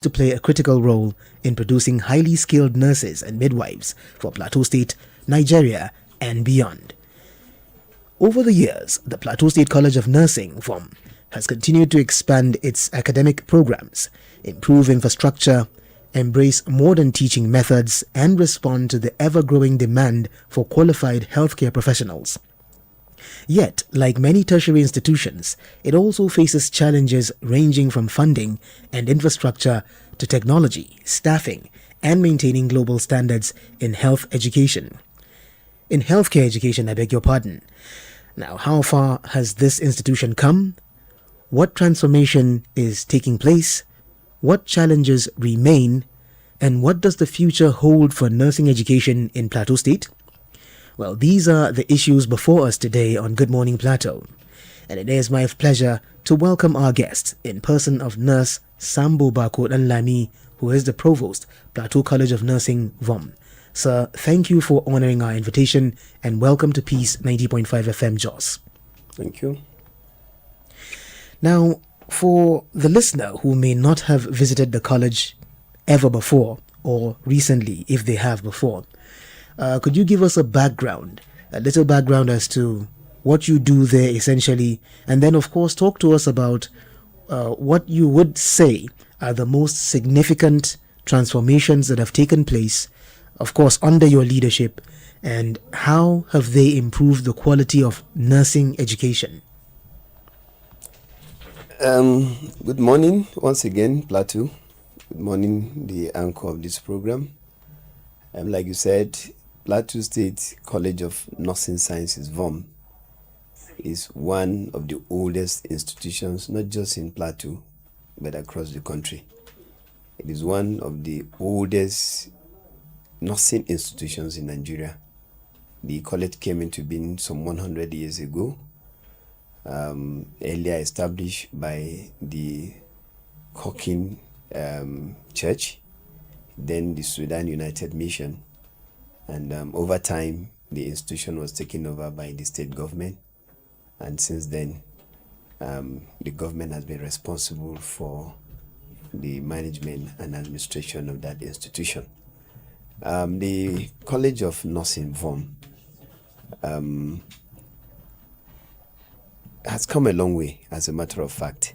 to play a critical role in producing highly skilled nurses and midwives for Plateau State, Nigeria, and beyond. Over the years, the Plateau State College of Nursing (VOM) has continued to expand its academic programs, improve infrastructure, embrace modern teaching methods, and respond to the ever-growing demand for qualified healthcare professionals. Yet, like many tertiary institutions, it also faces challenges ranging from funding and infrastructure to technology, staffing, and maintaining global standards in health education. In healthcare education, I beg your pardon. Now, how far has this institution come? What transformation is taking place? What challenges remain? And what does the future hold for nursing education in Plateau State? Well, these are the issues before us today on Good Morning Plateau. And it is my pleasure to welcome our guest in person of Nurse SAMBO BAKO DANLAMI, who is the Provost, Plateau College of Nursing (VOM). Sir, thank you for honoring our invitation and welcome to Peace 90.5 FM Jos. Thank you. Now, for the listener who may not have visited the college ever before or recently, if they have before, could you give us a little background as to what you do there essentially, and then of course talk to us about what you would say are the most significant transformations that have taken place, of course, under your leadership, and how have they improved the quality of nursing education? Good morning once again, Plateau. Good morning, the anchor of this program. Like you said, Plateau State College of Nursing Sciences (VOM) is one of the oldest institutions, not just in Plateau, but across the country. It is one of the oldest nursing institutions in Nigeria. The college came into being some 100 years ago, earlier established by the Cocking Church, then the Sudan United Mission, and over time the institution was taken over by the state government, and since then the government has been responsible for the management and administration of that institution. The College of Nursing (VOM) has come a long way, as a matter of fact.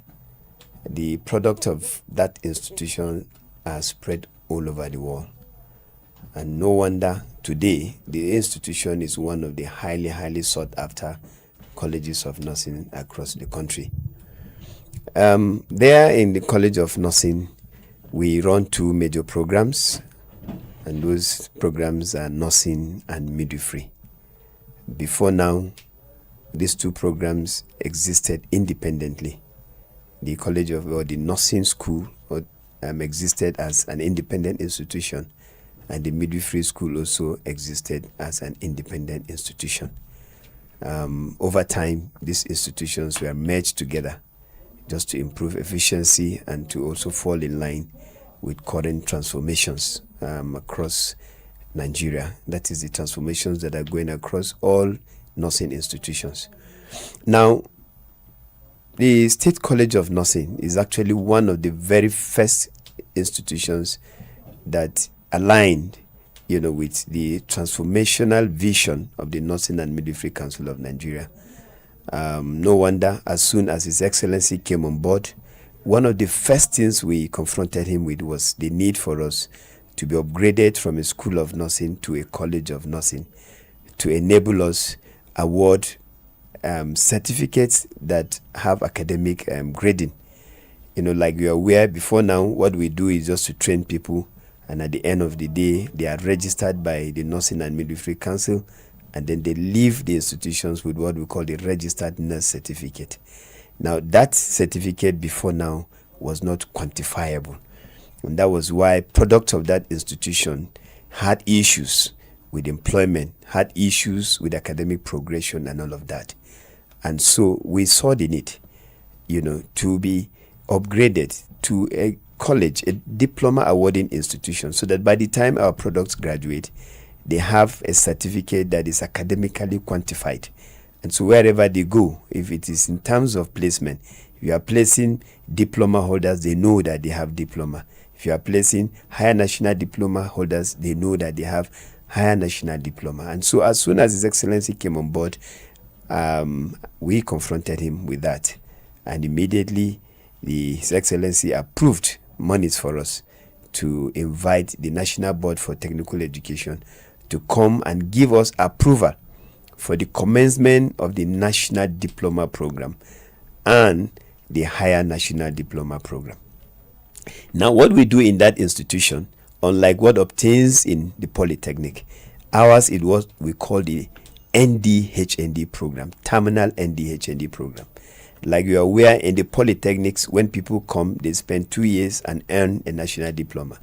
The product of that institution has spread all over the world. And no wonder today the institution is one of the highly sought after colleges of nursing across the country. There in the College of Nursing, we run two major programs, and those programs are nursing and midwifery. Before now, these two programs existed independently. The College of or the Nursing School existed as an independent institution, and the midwifery school also existed as an independent institution. Over time, these institutions were merged together just to improve efficiency and to also fall in line with current transformations across Nigeria. That is the transformations that are going across all nursing institutions. Now, the State College of Nursing is actually one of the very first institutions that aligned, with the transformational vision of the Nursing and Midwifery Council of Nigeria. No wonder, as soon as His Excellency came on board, one of the first things we confronted him with was the need for us to be upgraded from a school of nursing to a college of nursing, to enable us award certificates that have academic grading. Like you are aware, before now, what we do is just to train people, and at the end of the day, they are registered by the Nursing and Midwifery Council, and then they leave the institutions with what we call the registered nurse certificate. Now, that certificate before now was not quantifiable, and that was why products of that institution had issues with employment, had issues with academic progression and all of that. And so we saw the need, to be upgraded to a college, a diploma awarding institution, so that by the time our products graduate, they have a certificate that is academically quantified. And so wherever they go, if it is in terms of placement, you are placing diploma holders, they know that they have diploma. If you are placing higher national diploma holders, they know that they have higher national diploma. And so as soon as His Excellency came on board, we confronted him with that. And immediately, His Excellency approved monies for us to invite the National Board for Technical Education to come and give us approval for the commencement of the National Diploma Program and the Higher National Diploma Program. Now, what we do in that institution, unlike what obtains in the Polytechnic, ours is what we call the ND-HND program, Terminal ND-HND program. Like you are aware, in the Polytechnics, when people come, they spend 2 years and earn a national diploma.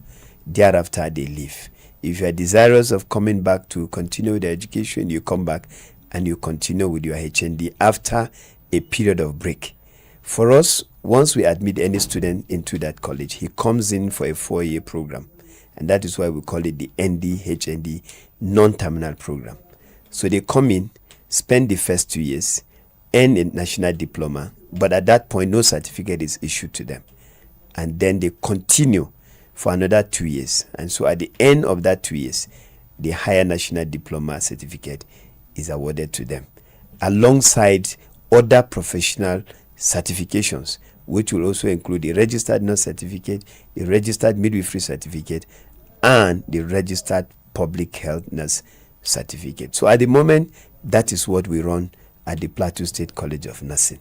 Thereafter, they leave. If you are desirous of coming back to continue the education, you come back and you continue with your HND after a period of break. For us, once we admit any student into that college, he comes in for a 4-year program. And that is why we call it the ND-HND non-terminal program. So they come in, spend the first 2 years, earn a national diploma, but at that point, no certificate is issued to them. And then they continue for another 2 years. And so at the end of that 2 years, the higher national diploma certificate is awarded to them, alongside other professional certifications, which will also include the registered nurse certificate, the registered midwifery certificate, and the registered public health nurse certificate. So at the moment, that is what we run at the Plateau State College of Nursing.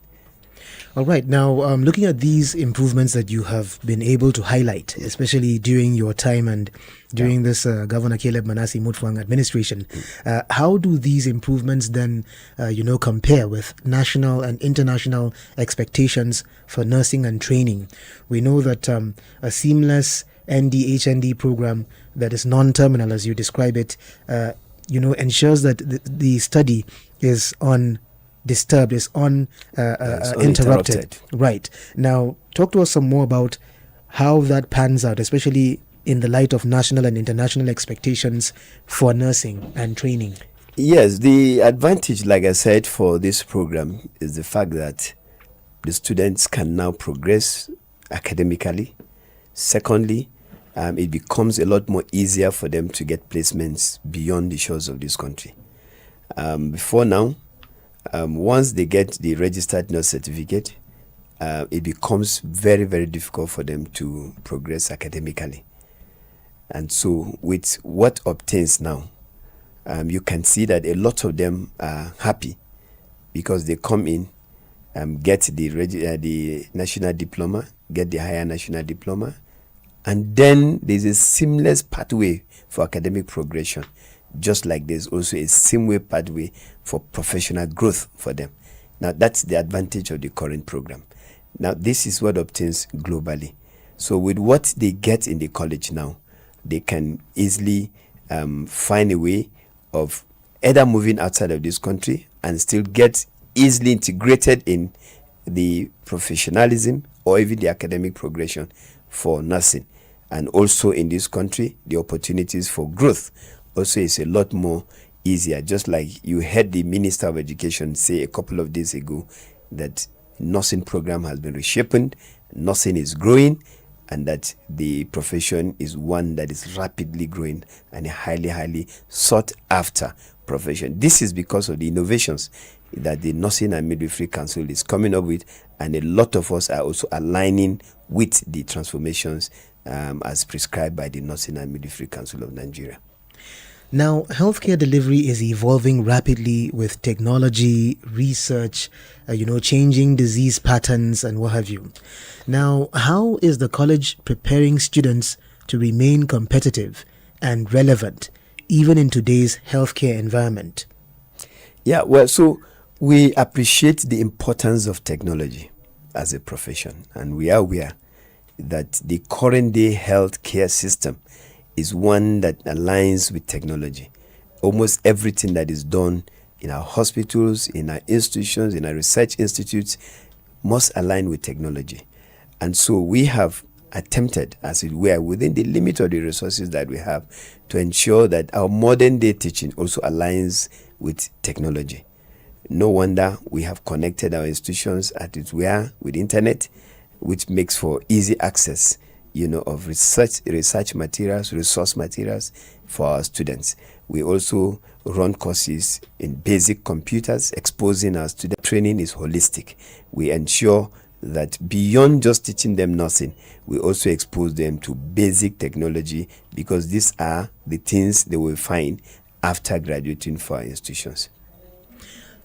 All right. Now, looking at these improvements that you have been able to highlight, especially during your time and during this Governor Caleb Manasseh Mutfwang administration, how do these improvements then, compare with national and international expectations for nursing and training? We know that a seamless ND-HND program that is non-terminal, as you describe it, ensures that the study is undisturbed, is uninterrupted. Right. Now, talk to us some more about how that pans out, especially in the light of national and international expectations for nursing and training. Yes, the advantage, like I said, for this program is the fact that the students can now progress academically. Secondly, it becomes a lot more easier for them to get placements beyond the shores of this country. Before now, once they get the registered nurse certificate, it becomes very, very difficult for them to progress academically. And so with what obtains now, you can see that a lot of them are happy because they come in, get the national diploma, get the higher national diploma, and then there's a seamless pathway for academic progression, just like there's also a seamless pathway for professional growth for them. Now, that's the advantage of the current program. Now, this is what obtains globally. So with what they get in the college now, they can easily find a way of either moving outside of this country and still get easily integrated in the professionalism or even the academic progression for nursing. And also in this country, the opportunities for growth also is a lot more easier. Just like you heard the Minister of Education say a couple of days ago that nursing program has been reshaped, nursing is growing, and that the profession is one that is rapidly growing and a highly, highly sought after profession. This is because of the innovations that the Nursing and Midwifery Council is coming up with, and a lot of us are also aligning with the transformations as prescribed by the Nursing and Midwifery Council of Nigeria. Now, healthcare delivery is evolving rapidly with technology, research, changing disease patterns and what have you. Now, how is the college preparing students to remain competitive and relevant even in today's healthcare environment? Yeah, well, so we appreciate the importance of technology as a profession, and we are aware that the current day healthcare system is one that aligns with technology. Almost everything that is done in our hospitals, in our institutions, in our research institutes must align with technology. And so we have attempted, as it were, within the limit of the resources that we have, to ensure that our modern day teaching also aligns with technology. No wonder we have connected our institutions, as it were, with internet, which makes for easy access of research materials, resource materials for our students. We also run courses in basic computers, exposing our students. Training is holistic. We ensure that beyond just teaching them nursing, we also expose them to basic technology, because these are the things they will find after graduating from our institutions.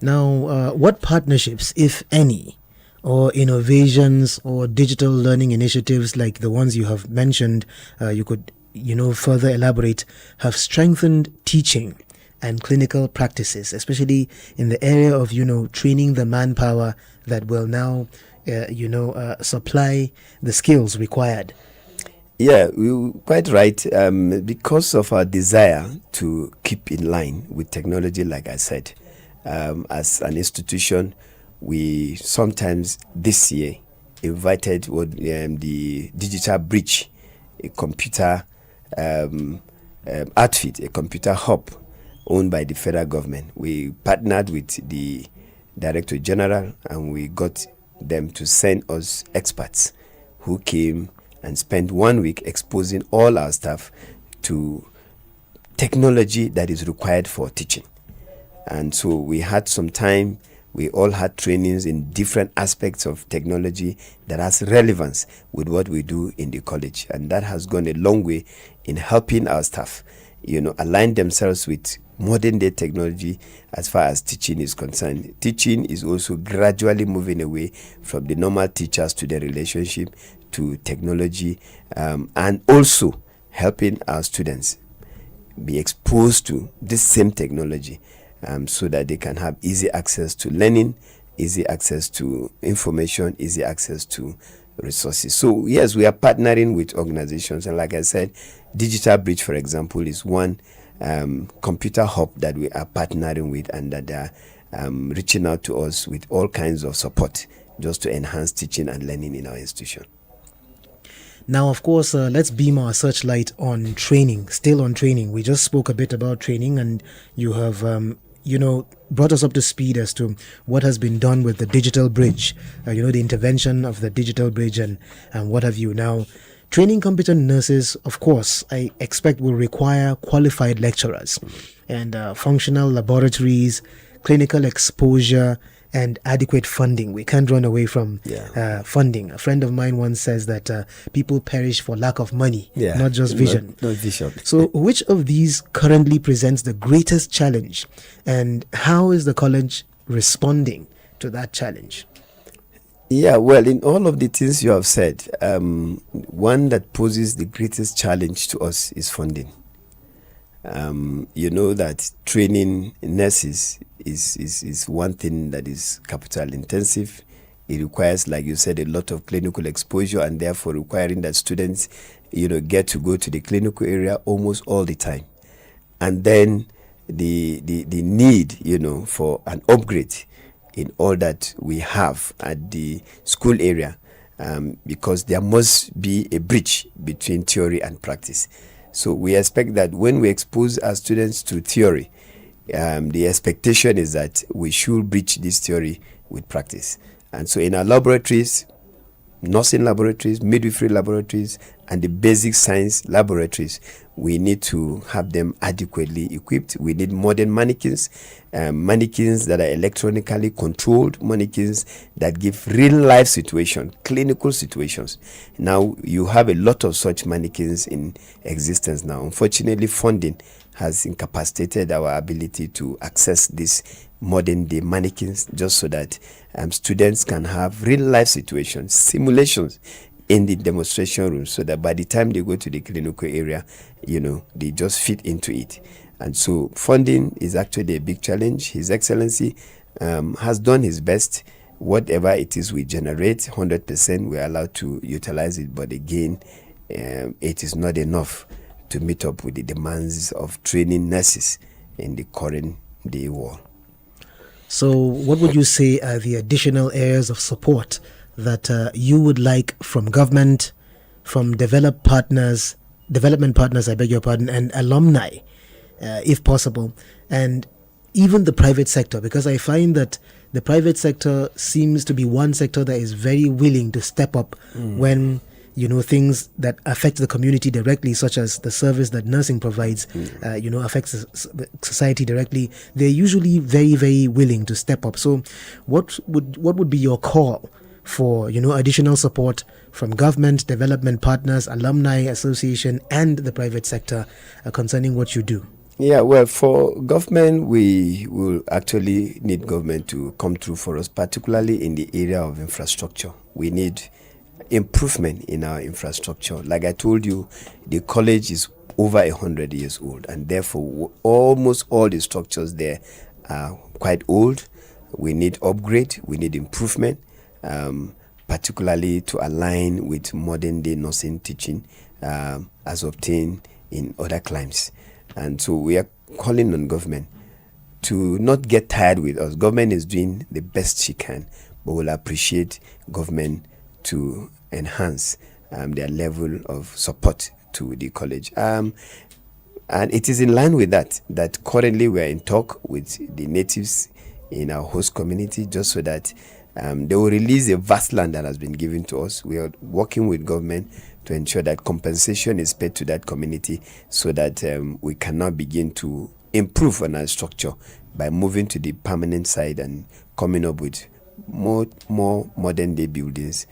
Now, what partnerships, if any, or innovations or digital learning initiatives like the ones you have mentioned, you could further elaborate, have strengthened teaching and clinical practices, especially in the area of training the manpower that will now supply the skills required? Yeah, you're quite right. Because of our desire to keep in line with technology, like I said, as an institution, we sometimes this year invited the Digital Bridge, a computer outfit, a computer hub owned by the federal government. We partnered with the Director General, and we got them to send us experts who came and spent 1 week exposing all our staff to technology that is required for teaching. And so we had some time. We all had trainings in different aspects of technology that has relevance with what we do in the college. And that has gone a long way in helping our staff, align themselves with modern day technology as far as teaching is concerned. Teaching is also gradually moving away from the normal teacher-student relationship to technology, and also helping our students be exposed to this same technology, so that they can have easy access to learning, easy access to information, easy access to resources. So yes, we are partnering with organizations, and like I said, Digital Bridge, for example, is one computer hub that we are partnering with, and that they are reaching out to us with all kinds of support just to enhance teaching and learning in our institution. Now, of course, let's beam our searchlight on training. Still on training, we just spoke a bit about training, and you have brought us up to speed as to what has been done with the digital bridge, the intervention of the digital bridge and what have you. Now, training competent nurses, of course, I expect will require qualified lecturers and functional laboratories, clinical exposure, and adequate funding. We can't run away from funding. A friend of mine once says that people perish for lack of money, not just vision. Not vision. So which of these currently presents the greatest challenge, and how is the college responding to that challenge? Yeah, well, in all of the things you have said, one that poses the greatest challenge to us is funding. You know that training nurses is one thing that is capital intensive. It requires, like you said, a lot of clinical exposure, and therefore requiring that students, get to go to the clinical area almost all the time. And then the need, for an upgrade in all that we have at the school area, because there must be a bridge between theory and practice. So we expect that when we expose our students to theory, the expectation is that we should bridge this theory with practice. And so in our laboratories, nursing laboratories, midwifery laboratories, and the basic science laboratories, we need to have them adequately equipped. We need modern mannequins, mannequins that are electronically controlled, mannequins that give real life situations, clinical situations. Now, you have a lot of such mannequins in existence now. Unfortunately, funding has incapacitated our ability to access these modern day mannequins, just so that students can have real life situations, simulations in the demonstration room, so that by the time they go to the clinical area, they just fit into it. And so funding is actually a big challenge. His Excellency has done his best. Whatever it is we generate, 100% we're allowed to utilize it, but again, it is not enough to meet up with the demands of training nurses in the current day world. So what would you say are the additional areas of support that you would like from government, from development partners, and alumni, if possible, and even the private sector? Because I find that the private sector seems to be one sector that is very willing to step up when things that affect the community directly, such as the service that nursing provides, affects the society directly, they're usually very, very willing to step up. So what would be your call for, additional support from government, development partners, alumni association, and the private sector concerning what you do? Yeah, well, for government, we will actually need government to come through for us, particularly in the area of infrastructure. We need improvement in our infrastructure. Like I told you, the college is over 100 years old, and therefore almost all the structures there are quite old. We need upgrade, we need improvement, particularly to align with modern day nursing teaching as obtained in other climes. And so we are calling on government to not get tired with us. Government is doing the best she can, but we'll appreciate government to enhance their level of support to the college. And it is in line with that currently we are in talk with the natives in our host community, just so that they will release a vast land that has been given to us. We are working with government to ensure that compensation is paid to that community, so that we can now begin to improve on our structure by moving to the permanent side and coming up with more modern day buildings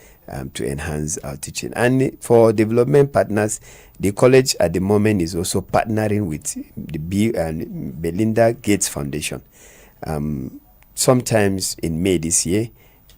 to enhance our teaching. And for development partners, the college at the moment is also partnering with the Bill and Melinda Gates Foundation. Sometimes in May this year,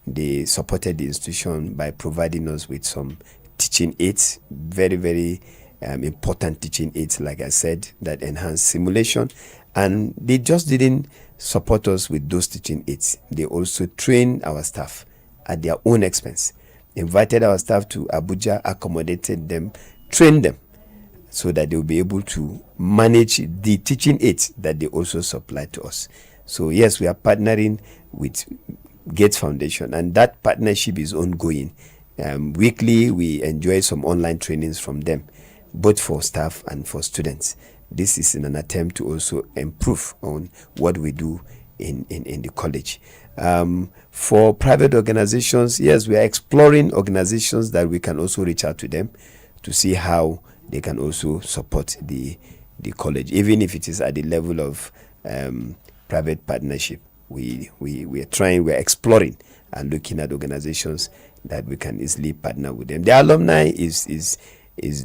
they supported the institution by providing us with some teaching aids, very, very important teaching aids, like I said, that enhance simulation. And they just didn't support us with those teaching aids. They also trained our staff at their own expense, invited our staff to Abuja, accommodated them, trained them, so that they will be able to manage the teaching aids that they also supply to us. So yes, we are partnering with Gates Foundation, and that partnership is ongoing. Weekly, we enjoy some online trainings from them, both for staff and for students. This is in an attempt to also improve on what we do in the college. For private organizations, yes, we are exploring organizations that we can also reach out to them to see how they can also support the college, even if it is at the level of private partnership. We are exploring and looking at organizations that we can easily partner with them. The alumni is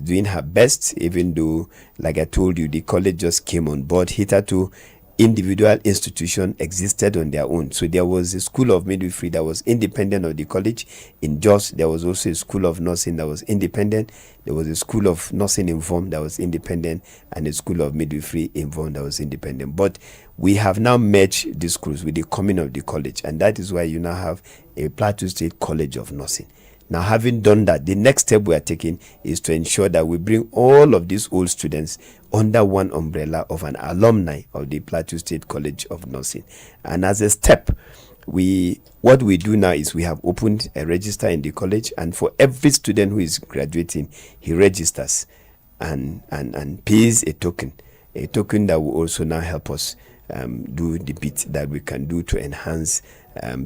doing her best, even though, like I told you, the college just came on board. Hitherto, individual institutions existed on their own. So there was a school of midwifery that was independent of the college. In Jos, there was also a school of nursing that was independent. There was a school of nursing informed that was independent, and a school of midwifery informed that was independent. But we have now merged these schools with the coming of the college, and that is why you now have a Plateau State College of Nursing. Now, having done that, the next step we are taking is to ensure that we bring all of these old students under one umbrella of an alumni of the Plateau State College of Nursing. And as a step, what we do now is we have opened a register in the college, and for every student who is graduating, he registers and pays a token that will also now help us do the bit that we can do to enhance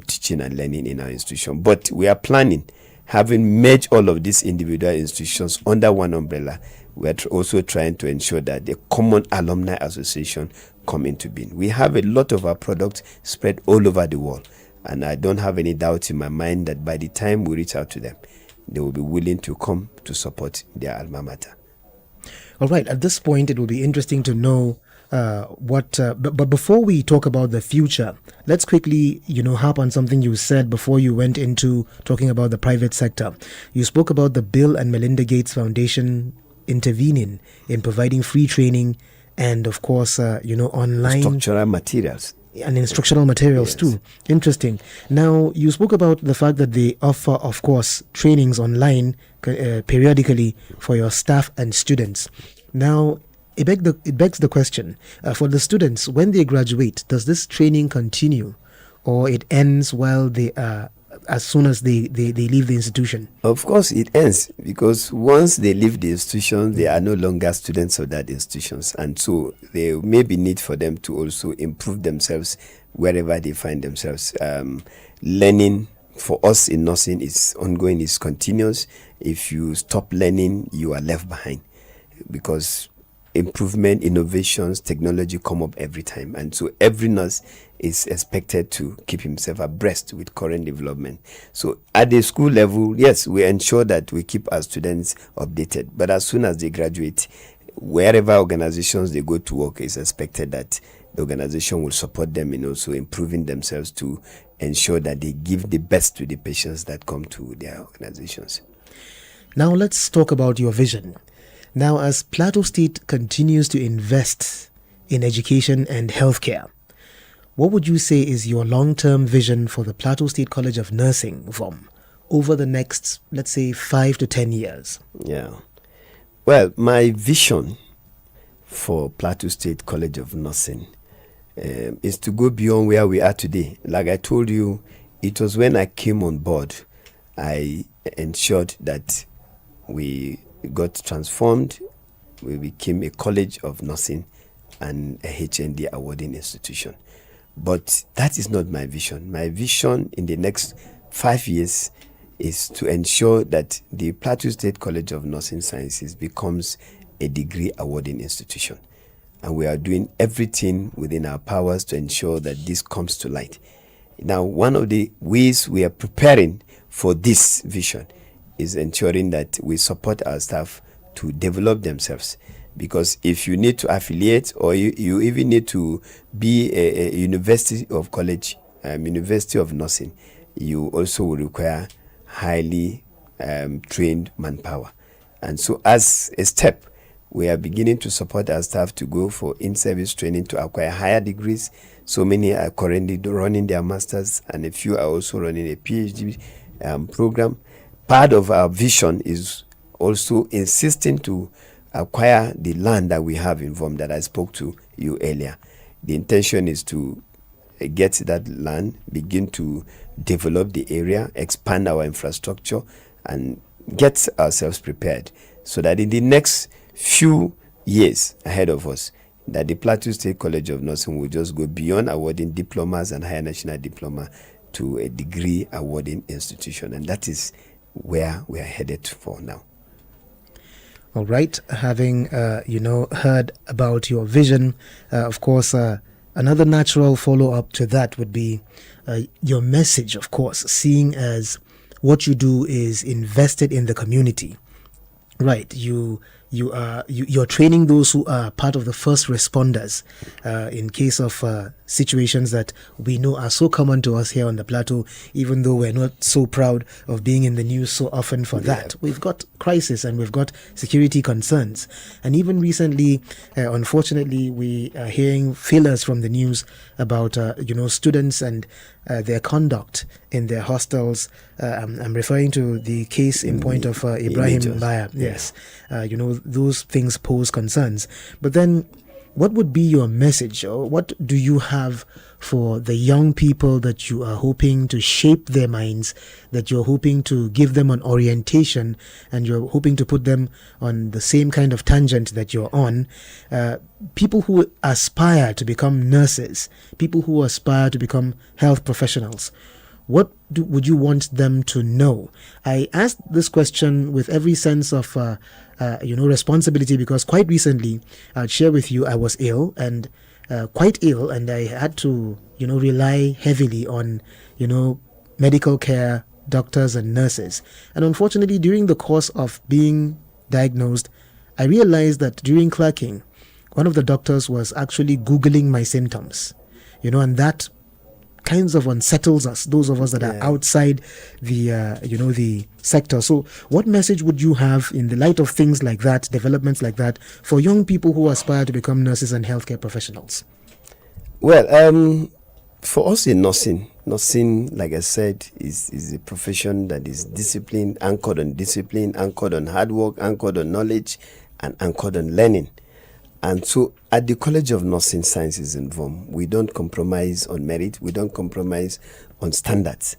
teaching and learning in our institution. But we are planning, having merged all of these individual institutions under one umbrella, we are also trying to ensure that the common alumni association come into being. We have a lot of our products spread all over the world, and I don't have any doubt in my mind that by the time we reach out to them, they will be willing to come to support their alma mater. All right, at this point, it will be interesting to know but before we talk about the future, let's quickly, harp on something you said before you went into talking about the private sector. You spoke about the Bill and Melinda Gates Foundation intervening in providing free training and, of course, online structural materials. And instructional materials, yes, too. Interesting. Now, you spoke about the fact that they offer, of course, trainings online periodically for your staff and students. Now, it begs the question, for the students, when they graduate, does this training continue, or it ends while they as soon as they leave the institution? Of course, it ends, because once they leave the institution, they are no longer students of that institutions, and so there may be need for them to also improve themselves wherever they find themselves, learning for us in nursing, it's ongoing, it's continuous. If you stop learning, you are left behind, because improvement, innovations, technology come up every time, and so every nurse is expected to keep himself abreast with current development. So at the school level, yes, we ensure that we keep our students updated, but as soon as they graduate, wherever organizations they go to work, it's expected that the organization will support them in also improving themselves to ensure that they give the best to the patients that come to their organizations. Now let's talk about your vision. Now, as Plateau State continues to invest in education and healthcare, what would you say is your long-term vision for the Plateau State College of Nursing from over the next, let's say, 5 to 10 years? Yeah. Well, my vision for Plateau State College of Nursing is to go beyond where we are today. Like I told you, it was when I came on board, I ensured that we got transformed. We became a College of Nursing and a HND awarding institution. But that is not my vision. My vision in the next 5 years is to ensure that the Plateau State College of Nursing Sciences becomes a degree awarding institution. And we are doing everything within our powers to ensure that this comes to light. Now, one of the ways we are preparing for this vision is ensuring that we support our staff to develop themselves. Because if you need to affiliate, or you even need to be a university of college, university of nursing, you also will require highly trained manpower. And so as a step, we are beginning to support our staff to go for in-service training to acquire higher degrees. So many are currently running their masters, and a few are also running a PhD program. Part of our vision is also insisting to acquire the land that we have in VOM that I spoke to you earlier. The intention is to get that land, begin to develop the area, expand our infrastructure, and get ourselves prepared so that in the next few years ahead of us, that the Plateau State College of Nursing will just go beyond awarding diplomas and higher national diploma to a degree awarding institution. And that is where we are headed for now. All right. Having, heard about your vision, of course, another natural follow-up to that would be your message, of course, seeing as what you do is invested in the community. Right. You're training those who are part of the first responders in case of situations that we know are so common to us here on the Plateau, even though we're not so proud of being in the news so often for that. We've got crisis and we've got security concerns. And even recently, unfortunately, we are hearing failures from the news about, students and their conduct in their hostels. I'm referring to the case in point of Ibrahim Mbaya. Yes. Those things pose concerns. But then, what would be your message, or what do you have for the young people that you are hoping to shape their minds, that you're hoping to give them an orientation, and you're hoping to put them on the same kind of tangent that you're on? People who aspire to become nurses, people who aspire to become health professionals, what would you want them to know? I asked this question with every sense of, responsibility, because quite recently, I'll share with you, I was ill and quite ill, and I had to, rely heavily on, medical care, doctors and nurses. And unfortunately, during the course of being diagnosed, I realized that during clerking, one of the doctors was actually Googling my symptoms, and that kinds of unsettles us, those of us that are outside the the sector. So what message would you have in the light of things like that, developments like that, for young people who aspire to become nurses and healthcare professionals? Well, for us in nursing, like I said, is a profession that is discipline, anchored on hard work, anchored on knowledge, and anchored on learning. And so at the College of Nursing Sciences in VOM, we don't compromise on merit, we don't compromise on standards.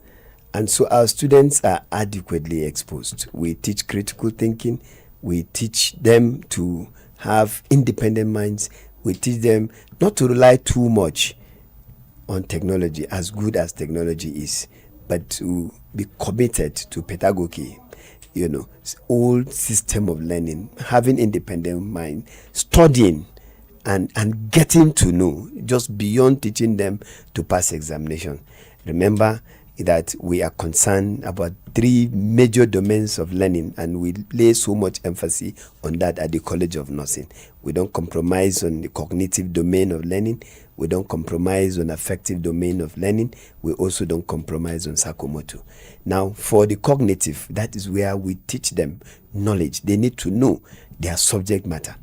And so our students are adequately exposed. We teach critical thinking, we teach them to have independent minds, we teach them not to rely too much on technology, as good as technology is. but to be committed to pedagogy, old system of learning, having independent mind, studying, and getting to know just beyond teaching them to pass examination. Remember that we are concerned about 3 major domains of learning, and we lay so much emphasis on that at the College of Nursing. We don't compromise on the cognitive domain of learning. We don't compromise on affective domain of learning. We also don't compromise on psychomotor. Now, for the cognitive, that is where we teach them knowledge. They need to know their subject matter.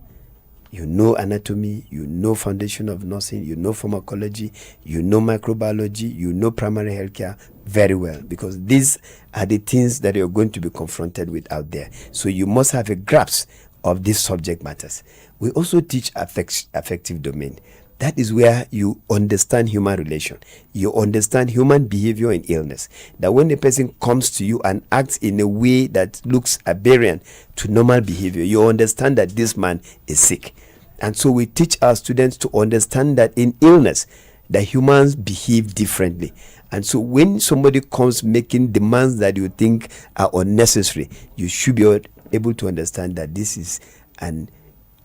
You know anatomy, you know foundation of nursing, you know pharmacology, you know microbiology, you know primary healthcare very well, because these are the things that you're going to be confronted with out there. So you must have a grasp of these subject matters. We also teach affective domain. That is where you understand human relation. You understand human behavior in illness. That when a person comes to you and acts in a way that looks aberrant to normal behavior, you understand that this man is sick. And so we teach our students to understand that in illness, that humans behave differently. And so when somebody comes making demands that you think are unnecessary, you should be able to understand that this is an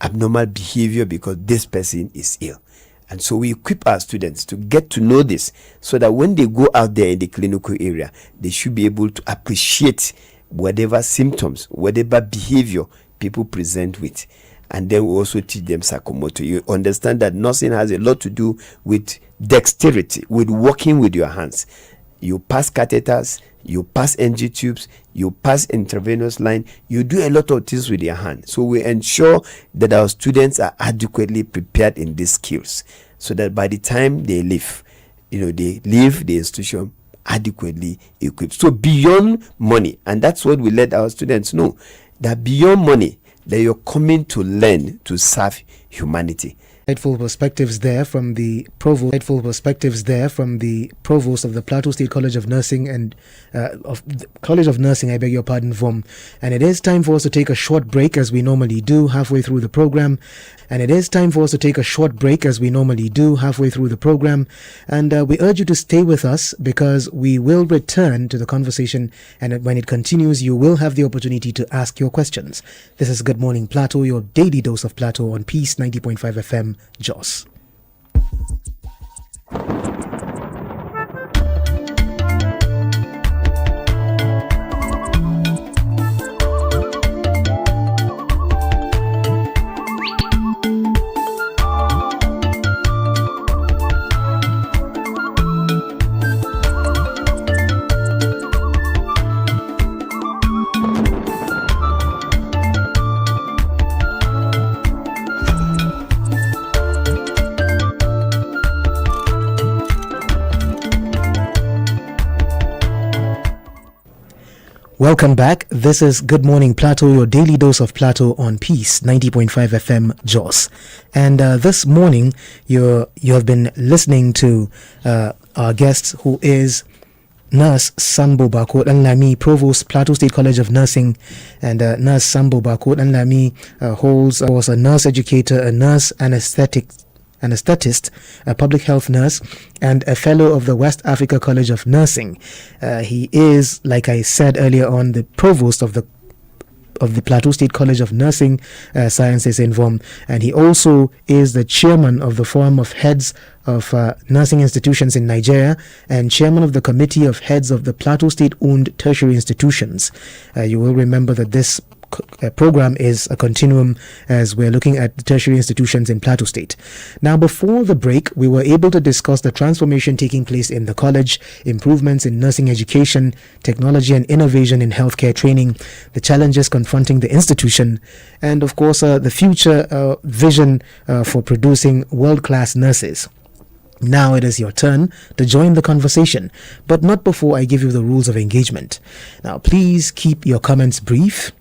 abnormal behavior because this person is ill. And so we equip our students to get to know this, so that when they go out there in the clinical area, they should be able to appreciate whatever symptoms, whatever behavior people present with. And then we also teach them psychomotor. You understand that nursing has a lot to do with dexterity, with working with your hands. You pass catheters, you pass NG tubes, you pass intravenous line, you do a lot of things with your hand. So we ensure that our students are adequately prepared in these skills, so that by the time they leave, they leave the institution adequately equipped. So beyond money, and that's what we let our students know, that beyond money, that you're coming to learn to serve humanity. Insightful perspectives there from the provost. Of the Plateau State College of Nursing and of the College of Nursing. I beg your pardon, VOM. And it is time for us to take a short break, as we normally do halfway through the program. And we urge you to stay with us, because we will return to the conversation. And when it continues, you will have the opportunity to ask your questions. This is Good Morning Plateau, your daily dose of Plateau on Peace 90.5 FM. Jos. Welcome back. This is Good Morning Plateau, your daily dose of Plateau on Peace 90.5 FM Jos. And this morning, you have been listening to our guest, who is Nurse SAMBO BAKO DANLAMI, Provost, Plateau State College of Nursing. And Nurse SAMBO BAKO DANLAMI was a nurse educator, a nurse anesthetist, a public health nurse, and a fellow of the West Africa College of Nursing. He is, like I said earlier on, the provost of the Plateau State College of Nursing Sciences in VOM, and he also is the chairman of the Forum of Heads of Nursing Institutions in Nigeria, and chairman of the Committee of Heads of the Plateau State-owned Tertiary Institutions. You will remember that this program is a continuum, as we're looking at the tertiary institutions in Plateau State. Now, before the break, we were able to discuss the transformation taking place in the college, improvements in nursing education, technology and innovation in healthcare training, the challenges confronting the institution, and of course the future vision for producing world-class nurses. Now it is your turn to join the conversation, but not before I give you the rules of engagement. Now, please keep your comments brief.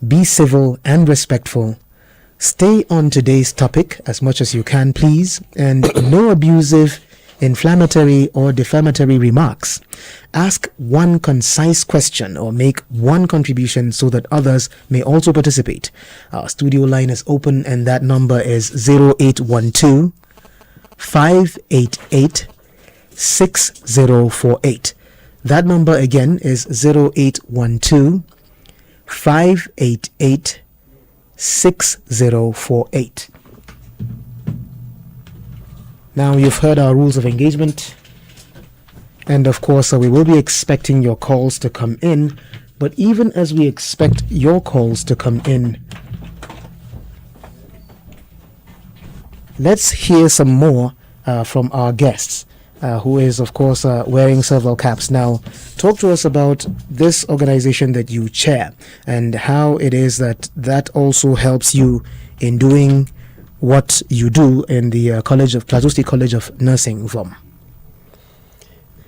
Be civil and respectful. Stay on today's topic as much as you can, please, and no abusive, inflammatory, or defamatory remarks. Ask one concise question or make one contribution so that others may also participate. Our studio line is open, and that number is 0812 588 6048. That number again is 0812 588 6048. Now you've heard our rules of engagement, and of course we will be expecting your calls to come in. But even as we expect your calls to come in, let's hear some more from our guests, who is of course wearing several caps. Now, talk to us about this organization that you chair and how it is that also helps you in doing what you do in the Plateau State College of Nursing, VOM.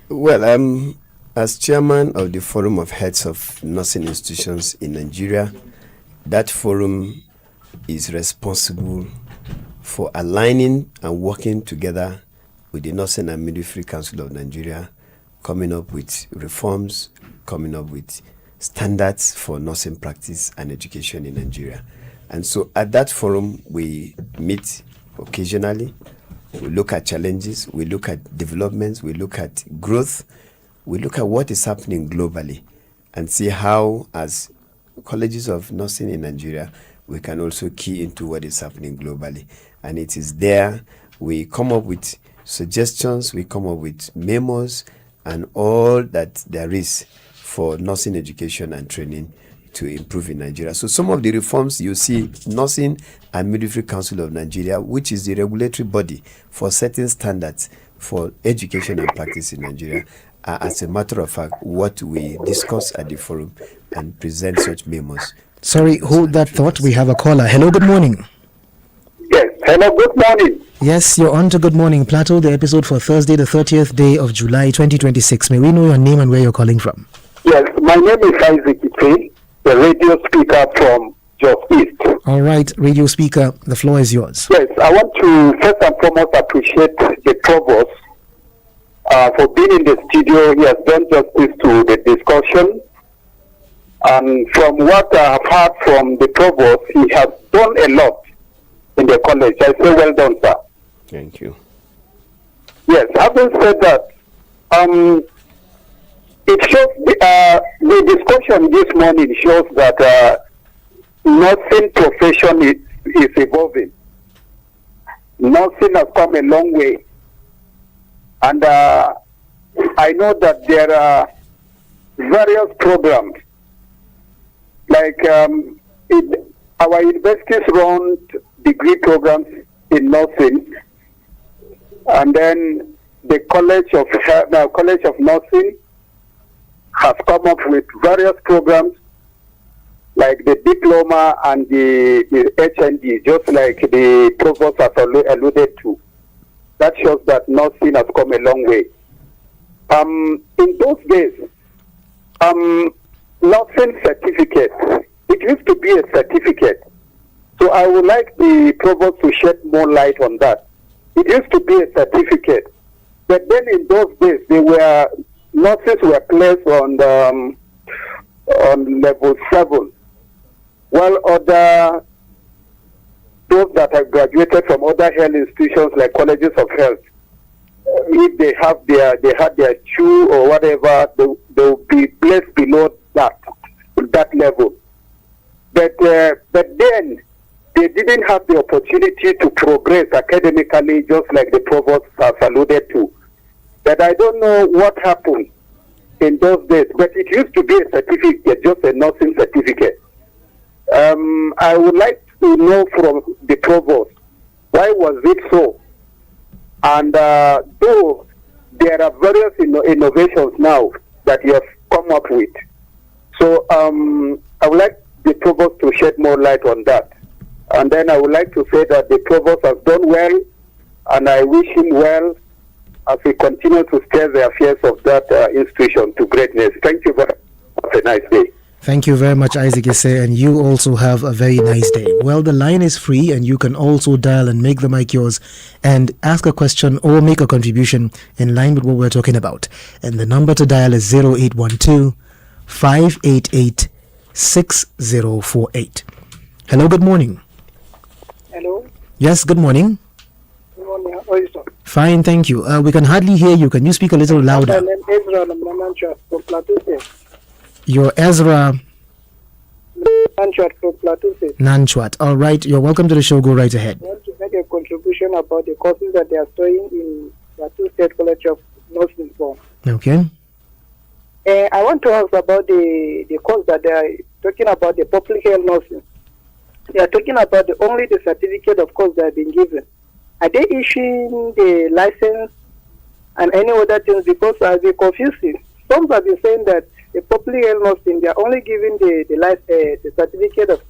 Well, as chairman of the Forum of Heads of Nursing Institutions in Nigeria, that forum is responsible for aligning and working together with the Nursing and Midwifery Council of Nigeria, coming up with reforms, coming up with standards for nursing practice and education in Nigeria. And so at that forum, we meet occasionally, we look at challenges, we look at developments, we look at growth, we look at what is happening globally and see how, as colleges of nursing in Nigeria, we can also key into what is happening globally. And it is there we come up with suggestions, we come up with memos, and all that there is for nursing education and training to improve in Nigeria. So some of the reforms you see, Nursing and Midwifery Council of Nigeria, which is the regulatory body for setting standards for education and practice in Nigeria, are, as a matter of fact, what we discuss at the forum and present such memos. Sorry, hold that thought. We have a caller. Hello, good morning. Yes, hello, good morning. Yes, you're on to Good Morning Plateau, the episode for Thursday, the 30th day of July, 2026. May we know your name and where you're calling from? Yes, my name is Isaac Ife, the radio speaker from Jos East. All right, radio speaker, the floor is yours. Yes, I want to first and foremost appreciate the provost for being in the studio. He has done justice to the discussion. And from what I have heard from the provost, he has done a lot in the college. I say well done, sir. Thank you. Yes, having said that, it shows the discussion this morning shows that nursing profession is evolving. Nursing has come a long way, and I know that there are various programs like our universities run degree programs in nursing, and then the College of Nursing has come up with various programs like the diploma and the HND, just like the provost has alluded to. That shows that nursing has come a long way. In those days, nursing certificate, it used to be a certificate. So I would like the provost to shed more light on that. It used to be a certificate, but then in those days, nurses were placed on level 7, while those that have graduated from other health institutions like colleges of health, if they had their 2 or whatever, they will be placed below that level. But then they didn't have the opportunity to progress academically, just like the provost has alluded to. But I don't know what happened in those days. But it used to be a certificate, just a nursing certificate. I would like to know from the provost, why was it so? And though there are various innovations now that you have come up with, so I would like the provost to shed more light on that. And then I would like to say that the provost has done well, and I wish him well as we continue to steer the affairs of that institution to greatness. Thank you very much. Have a nice day. Thank you very much, Isaac Isse, and you also have a very nice day. Well, the line is free, and you can also dial and make the mic yours and ask a question or make a contribution in line with what we're talking about. And the number to dial is 0812 588 6048. Hello, good morning. Hello. Yes, good morning. Good morning. How are you, sir? Fine, thank you. We can hardly hear you. Can you speak a little louder? My name is Ezra Nanchat from Plateau State. You're Ezra Nanchat from Plateau State. Nanchwat. All right, you're welcome to the show. Go right ahead. I want to make a contribution about the courses that they are studying in Plateau State College of Nursing. Okay. I want to ask about the course that they are talking about, the public health nursing. They are talking about only the certificate of course that have been given. Are they issuing the license and any other things? Because I've been confusing. Some have been saying that the public health nursing, they are only giving the certificate of.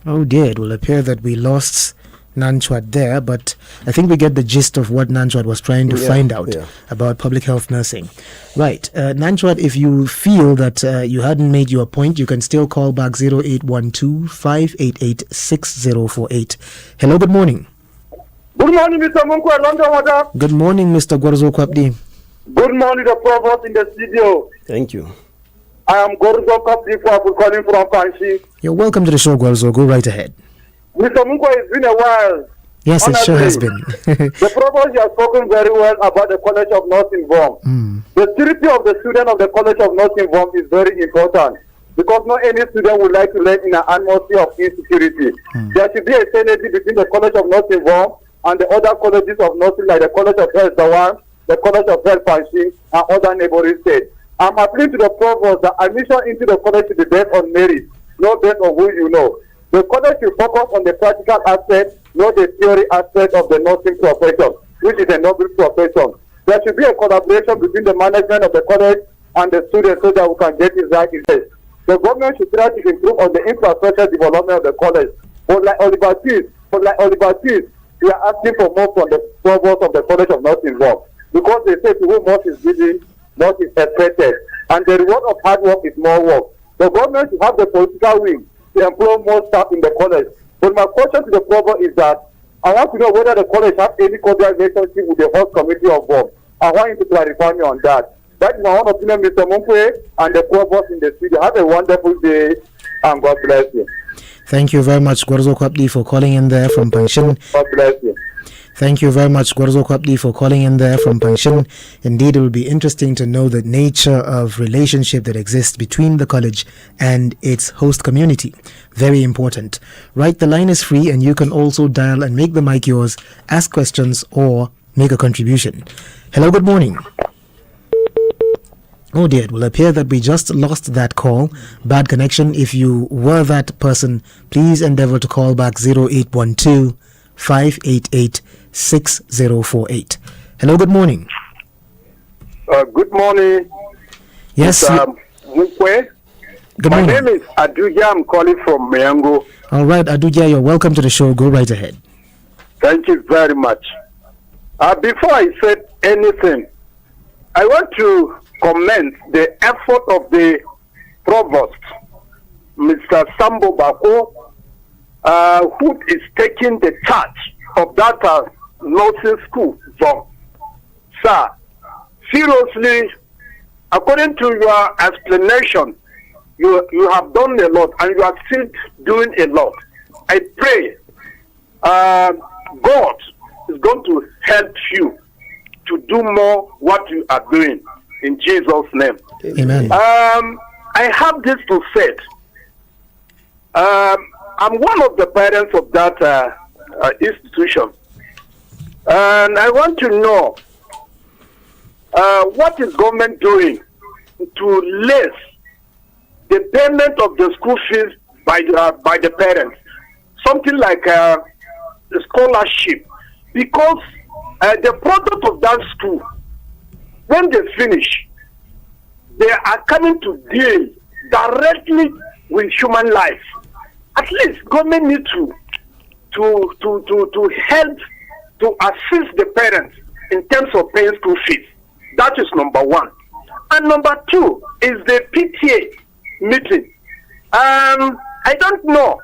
Oh dear, it will appear that we lost Nanchwat there, but I think we get the gist of what Nanchwat was trying to find out about public health nursing. Right. Nanchwat, if you feel that you hadn't made your point, you can still call back 0812-588-6048. Hello, good morning. Good morning, Mr. Munko, London Water. Good morning, Mr. Gwarzo Kwapdi. Good morning, the provost in the studio. Thank you. I am Gorzo Kapdi calling from Panchi. You're welcome to the show, Gwarzo. Go right ahead. Mr. Munko, it's been a while. Yes, Honestly, it sure has been. The provost has spoken very well about the College of Nursing Form. The security of the student of the College of Nursing Form is very important because not any student would like to learn in an atmosphere of insecurity. There should be a synergy between the College of Nursing Form and the other colleges of nursing like the College of Health Dawan, the College of Health Panchi, and other neighboring states. I'm appealing to the provost that admission into the college should be based on merit, not based on who you know. The college should focus on the practical aspect, not the theory aspect of the nursing profession, which is a noble profession. There should be a collaboration between the management of the college and the students so that we can get it right in place. The government should try to improve on the infrastructure development of the college. But like Oliver Tees, we are asking for more from the provost of the College of Nursing Form because they say to whom much is given, much is expected. And the reward of hard work is more work. The government should have the political will to employ more staff in the college. But my question to the provost is that I want to know whether the college has any cordial relationship with the host committee of work. I want you to clarify me on that. That is my own opinion, Mr. Munkwe, and the provost in the studio. Have a wonderful day, and God bless you. Thank you very much, Gwarzo Kwapdi, for calling in there from Pangshin. God bless you. Thank you very much, Gwarzo Kwapdi, for calling in there from Pangshin. Indeed, it will be interesting to know the nature of relationship that exists between the college and its host community. Very important. Right, the line is free and you can also dial and make the mic yours, ask questions or make a contribution. Hello, good morning. Oh dear, it will appear that we just lost that call. Bad connection. If you were that person, please endeavor to call back 0812-588-6048. Hello, good morning. Good morning. Yes. Munkwe. Good My morning. name is Aduja. I'm calling from Mayango. All right, Aduja, you're welcome to the show. Go right ahead. Thank you very much. Before I said anything, I want to commend the effort of the provost, Mr. SAMBO BAKO, who is taking the charge of that nursing school. Sir, seriously, according to your explanation, you have done a lot and you are still doing a lot. I pray God is going to help you to do more what you are doing in Jesus' name. Amen. I have this to say. I'm one of the parents of that institution, and I want to know what is government doing to less the payment of the school fees by the parents, something like a scholarship, because the product of that school, when they finish, they are coming to deal directly with human life. At least government need to help to assist the parents in terms of paying school fees. That is number one. And number two is the PTA meeting. I don't know,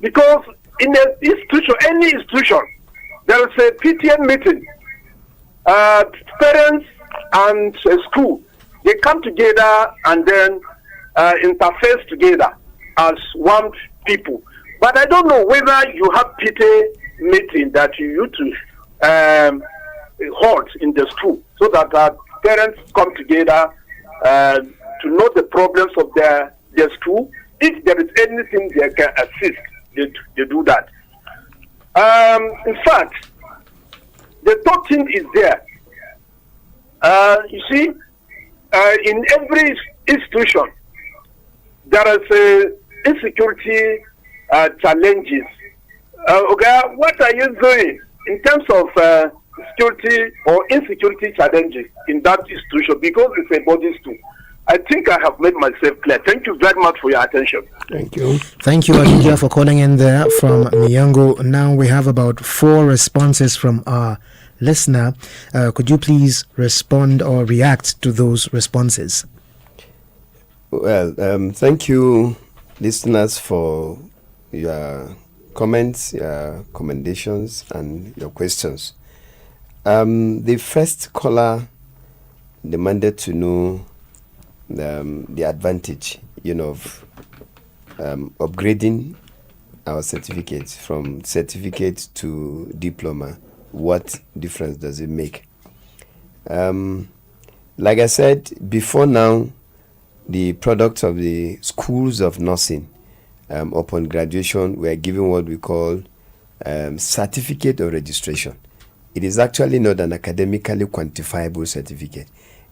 because in an institution, any institution, there is a PTA meeting. Parents and school, they come together and then interface together as one people. But I don't know whether you have PTA meeting that you used to hold in the school, so that our parents come together to know the problems of their school. If there is anything they can assist, they do that. In fact, the third thing is there. You see, in every institution, there is insecurity challenges. Okay, what are you doing in terms of security or insecurity challenges in that institution? Because it's a body school. I think I have made myself clear. Thank you very much for your attention. Thank you. Thank you, Adija, for calling in there from Miyango. Now we have about 4 responses from our listener. Could you please respond or react to those responses? Well, thank you, listeners, for your comments, your commendations, and your questions. The first caller demanded to know the advantage, of upgrading our certificates from certificate to diploma. What difference does it make? Like I said before now, the products of the schools of nursing upon graduation were given what we call certificate of registration. It is actually not an academically quantifiable certificate.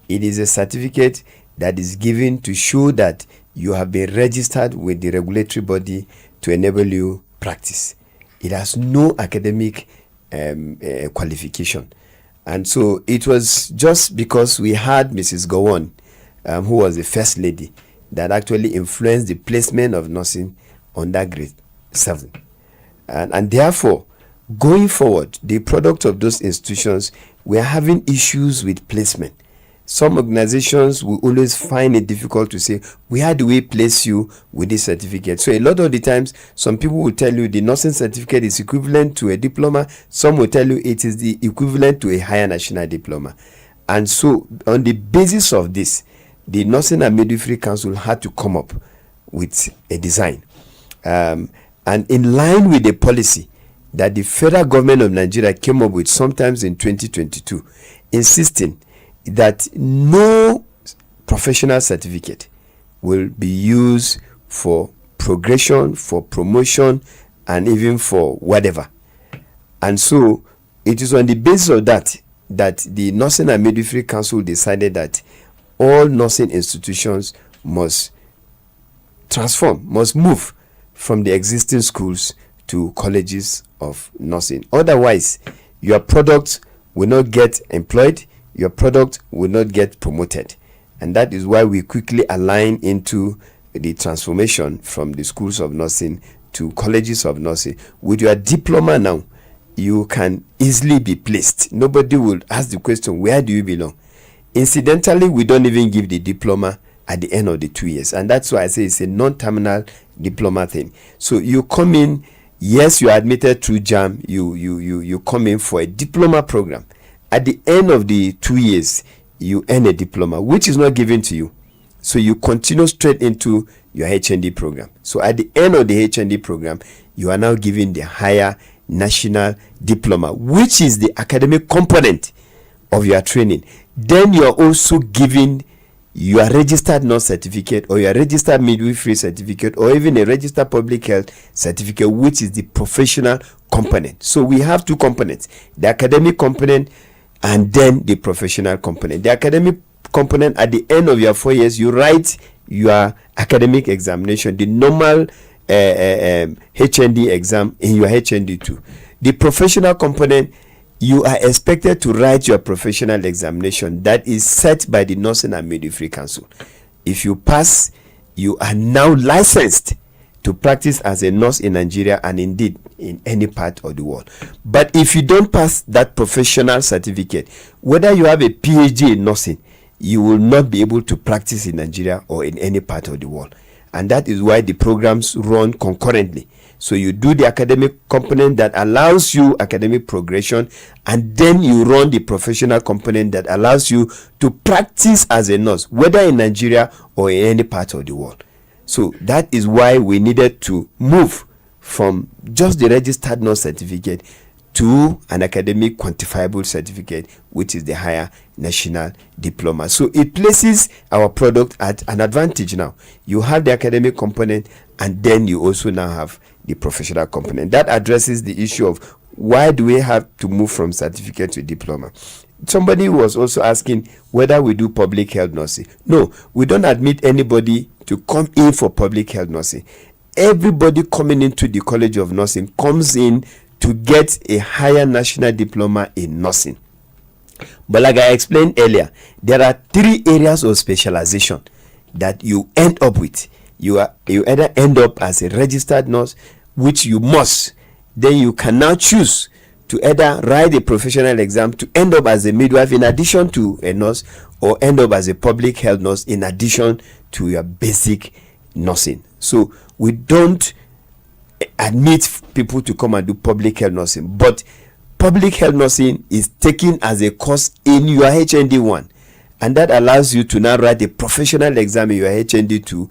It is a certificate that is given to show that you have been registered with the regulatory body to enable you practice. It has no academic qualification. And so it was just because we had Mrs. Gowon, who was the first lady, that actually influenced the placement of nursing under grade 7. And therefore, going forward, the product of those institutions were having issues with placement. Some organizations will always find it difficult to say, where do we place you with this certificate? So a lot of the times, some people will tell you the nursing certificate is equivalent to a diploma. Some will tell you it is the equivalent to a higher national diploma. And so on the basis of this, the Nursing and Midwifery Council had to come up with a design. And in line with the policy that the federal government of Nigeria came up with sometimes in 2022, insisting that no professional certificate will be used for progression, for promotion, and even for whatever. And so it is on the basis of that the Nursing and Midwifery Council decided that all nursing institutions must transform, must move from the existing schools to colleges of nursing. Otherwise, your product will not get employed, your product will not get promoted. And that is why we quickly align into the transformation from the schools of nursing to colleges of nursing. With your diploma now, you can easily be placed. Nobody will ask the question, where do you belong? Incidentally, we don't even give the diploma at the end of the 2 years. And that's why I say it's a non-terminal diploma thing. So you come in, yes, you are admitted through JAM, you come in for a diploma program. At the end of the 2 years, you earn a diploma, which is not given to you. So you continue straight into your HND program. So at the end of the HND program, you are now given the higher national diploma, which is the academic component of your training. Then you are also given your registered nurse certificate or your registered midwifery certificate or even a registered public health certificate, which is the professional component. So we have 2 components, the academic component and then the professional component. The academic component, at the end of your 4 years, you write your academic examination, the normal HND exam in your HND2. The professional component, you are expected to write your professional examination that is set by the Nursing and Midwifery Council. If you pass, you are now licensed to practice as a nurse in Nigeria and indeed in any part of the world. But if you don't pass that professional certificate, whether you have a PhD in nursing, you will not be able to practice in Nigeria or in any part of the world. And that is why the programs run concurrently. So you do the academic component that allows you academic progression, and then you run the professional component that allows you to practice as a nurse, whether in Nigeria or in any part of the world. So that is why we needed to move from just the registered nurse certificate to an academic quantifiable certificate, which is the higher national diploma. So it places our product at an advantage now. You have the academic component, and then you also now have the professional component. That addresses the issue of why do we have to move from certificate to diploma. Somebody was also asking whether we do public health nursing. No, we don't admit anybody to come in for public health nursing. Everybody coming into the College of Nursing comes in to get a higher national diploma in nursing. But like I explained earlier, there are 3 areas of specialization that you end up with. You either end up as a registered nurse, which you must. Then you can now choose to either write a professional exam to end up as a midwife in addition to a nurse, or end up as a public health nurse in addition to your basic nursing. So we don't admit people to come and do public health nursing, but public health nursing is taken as a course in your HND1, and that allows you to now write a professional exam in your HND2,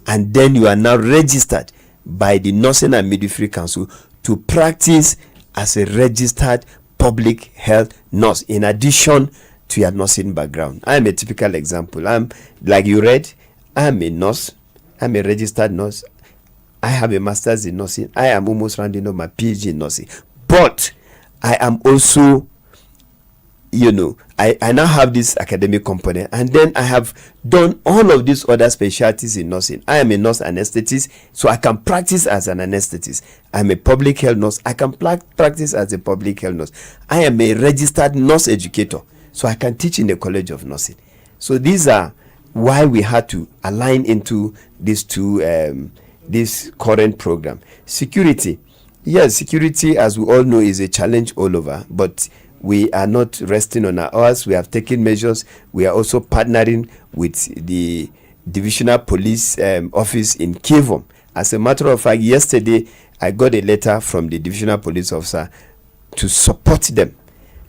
and then you are now registered by the Nursing and Midwifery Council to practice as a registered public health nurse in addition to your nursing background. I am a typical example. I'm, like you read, I am a nurse. I'm a registered nurse. I have a master's in nursing. I am almost rounding up my PhD in nursing. But I am also, I now have this academic component, and then I have done all of these other specialties in nursing. I am a nurse anesthetist, so I can practice as an anesthetist. I'm a public health nurse. I can practice as a public health nurse. I am a registered nurse educator, so I can teach in the College of Nursing. So these are why we had to align into these two, this current program. Security. Yes, security, as we all know, is a challenge all over, but we are not resting on our oars. We have taken measures. We are also partnering with the Divisional Police Office in Kivom. As a matter of fact, yesterday I got a letter from the Divisional Police Officer to support them,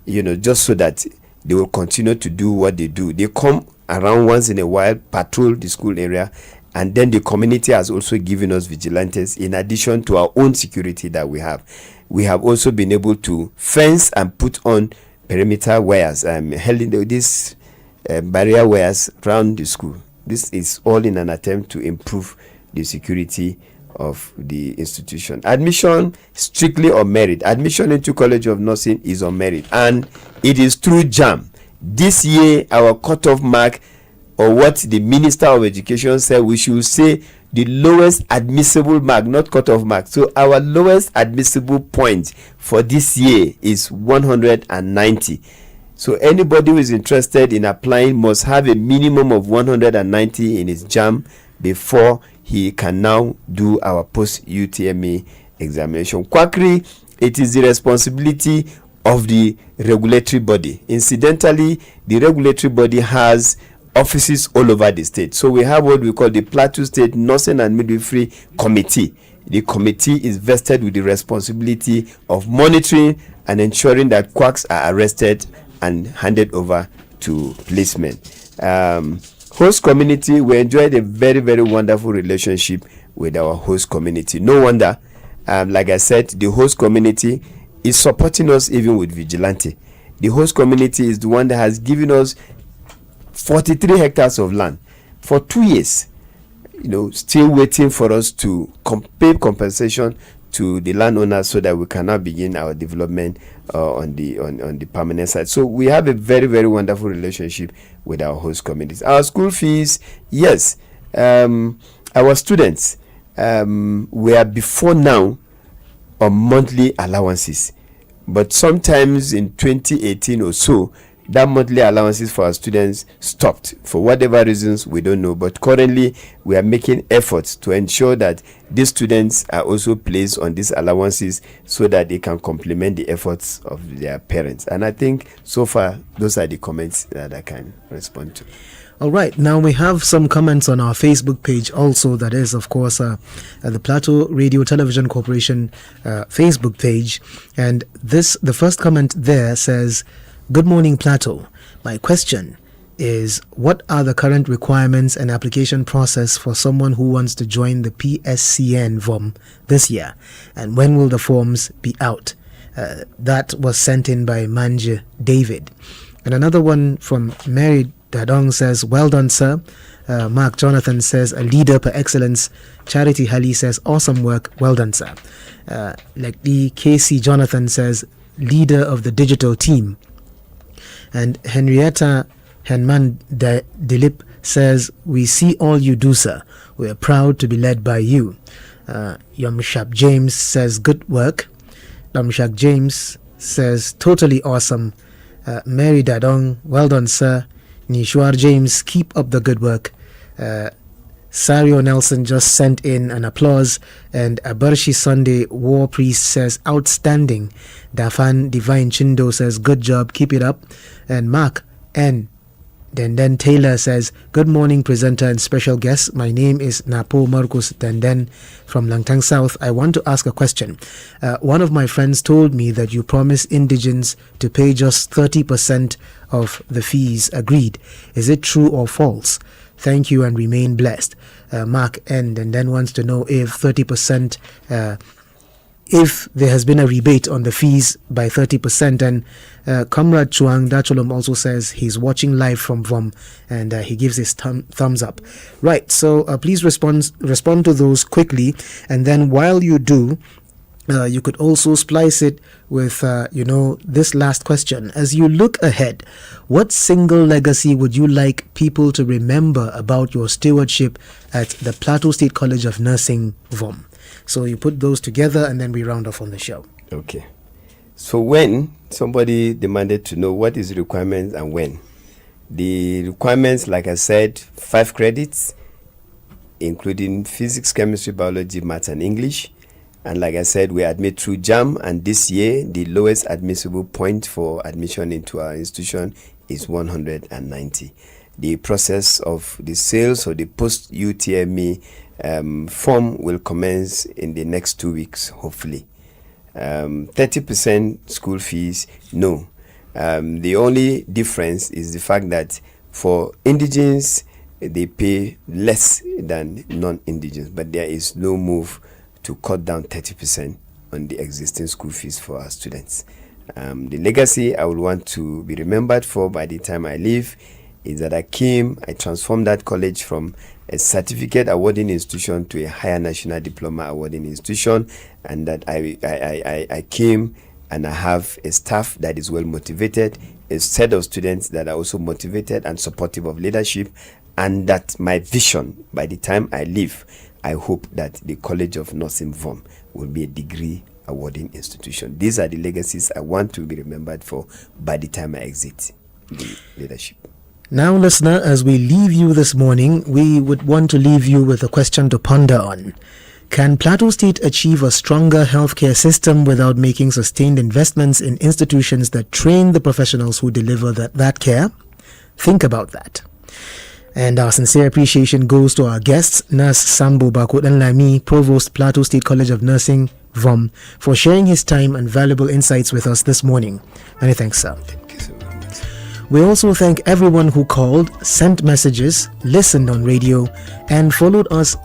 just so that they will continue to do what they do. They come around once in a while, patrol the school area, and then the community has also given us vigilantes in addition to our own security that we have. We have also been able to fence and put on perimeter wires, these barrier wires around the school. This is all in an attempt to improve the security of the institution. Admission strictly on merit. Admission into College of Nursing is on merit, and it is through JAM. This year, our cutoff mark, or what the Minister of Education said, we should say the lowest admissible mark, not cutoff mark. So our lowest admissible point for this year is 190. So anybody who is interested in applying must have a minimum of 190 in his JAM before he can now do our post-UTME examination. Quackery, it is the responsibility of the regulatory body. Incidentally, the regulatory body has offices all over the state. So we have what we call the Plateau State Nursing and Midwifery Committee. The committee is vested with the responsibility of monitoring and ensuring that quacks are arrested and handed over to policemen. Host community, we enjoyed a very, very wonderful relationship with our host community. No wonder, like I said, the host community is supporting us even with vigilante. The host community is the one that has given us 43 hectares of land for 2 years, still waiting for us to pay compensation to the landowners so that we can now begin our development on the permanent side. So we have a very, very wonderful relationship with our host communities. Our school fees, yes, our students were before now on monthly allowances, but sometimes in 2018 or so, that monthly allowances for our students stopped for whatever reasons we don't know. But currently we are making efforts to ensure that these students are also placed on these allowances so that they can complement the efforts of their parents. And I think so far those are the comments that I can respond to. All right, now we have some comments on our Facebook page also. That is, of course, the Plateau Radio Television Corporation Facebook page. And the first comment there says, "Good morning, Plateau. My question is, what are the current requirements and application process for someone who wants to join the PSCN VOM this year, and when will the forms be out? That was sent in by Manje David. And another one from Mary Dadong says, well done, sir. Mark Jonathan says, a leader per excellence. Charity Hali says, awesome work, well done, sir. Like the KC Jonathan says, leader of the digital team. And Henrietta Henman Dilip says, we see all you do, sir. We are proud to be led by you. Yomshap James says, good work. Yomshap James says, totally awesome. Mary Dadong, well done, sir. Nishwar James, keep up the good work. Sario Nelson just sent in an applause. And Abarshi Sunday War Priest says, outstanding. Dafan Divine Chindo says, good job, keep it up. And Mark N. Denden Taylor says, good morning, presenter and special guest. My name is Napo Marcus Denden from Langtang South. I want to ask a question. One of my friends told me that you promise indigents to pay just 30% of the fees agreed. Is it true or false? Thank you and remain blessed. Mark N. Denden wants to know if 30%, if there has been a rebate on the fees by 30%. And Comrade Chuang Dacholom also says he's watching live from VOM, and he gives his thumbs up. Right, so please respond to those quickly, and then while you do, you could also splice it with, this last question. As you look ahead, what single legacy would you like people to remember about your stewardship at the Plateau State College of Nursing, VOM? So you put those together and then we round off on the show. Okay. So when somebody demanded to know what is the requirements and when, the requirements, like I said, 5 credits, including physics, chemistry, biology, maths, and English. And like I said, we admit through JAM, and this year the lowest admissible point for admission into our institution is 190. The process of the sales or the post-UTME form will commence in the next 2 weeks, hopefully. 30% school fees, no. The only difference is the fact that for indigents, they pay less than non-indigents, but there is no move to cut down 30% on the existing school fees for our students. The legacy I would want to be remembered for by the time I leave is that I transformed that college from a certificate awarding institution to a higher national diploma awarding institution, and that I came and I have a staff that is well motivated, a set of students that are also motivated and supportive of leadership, and that my vision by the time I leave, I hope that the College of Nursing VOM will be a degree awarding institution. These are the legacies I want to be remembered for by the time I exit the leadership. Now, listener, as we leave you this morning, we would want to leave you with a question to ponder on. Can Plateau State achieve a stronger healthcare system without making sustained investments in institutions that train the professionals who deliver that care? Think about that. And our sincere appreciation goes to our guests, Nurse SAMBO BAKO DANLAMI, Provost, Plateau State College of Nursing, VOM, for sharing his time and valuable insights with us this morning. Many thanks, sir. Thank you so much. We also thank everyone who called, sent messages, listened on radio, and followed us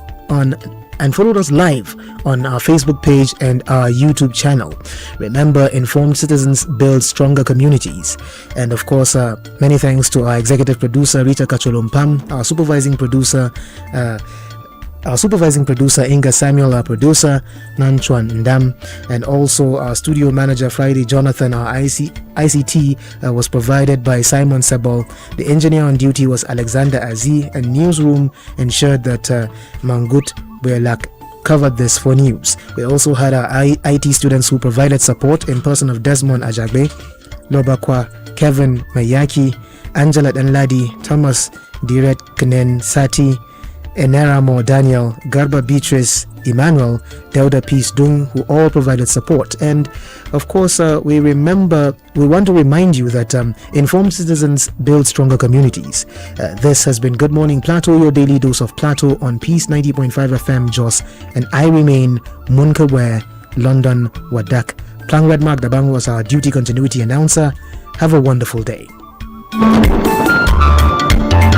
live on our Facebook page and our YouTube channel. Remember, informed citizens build stronger communities. And of course, many thanks to our executive producer Rita Kacholompam, our supervising producer Inga Samuel, our producer Nanchuan Ndam, and also our studio manager Friday Jonathan. Our ICT was provided by Simon Sebol. The engineer on duty was Alexander Azi, and newsroom ensured that Mangut Belak covered this for news. We also had our IT students who provided support in person of Desmond Ajagbe, Lobakwa, Kevin Mayaki, Angela Danladi, Thomas Diret Kenen Sati, Eneramo Daniel, Garba Beatrice, Emmanuel, Delda Peace Dung, who all provided support. And of course, we want to remind you that informed citizens build stronger communities. This has been Good Morning Plateau, your daily dose of Plateau on Peace 90.5 FM Jos, and I remain Munkawe, London Wadak. Plangred Mark Dabang was our duty continuity announcer. Have a wonderful day.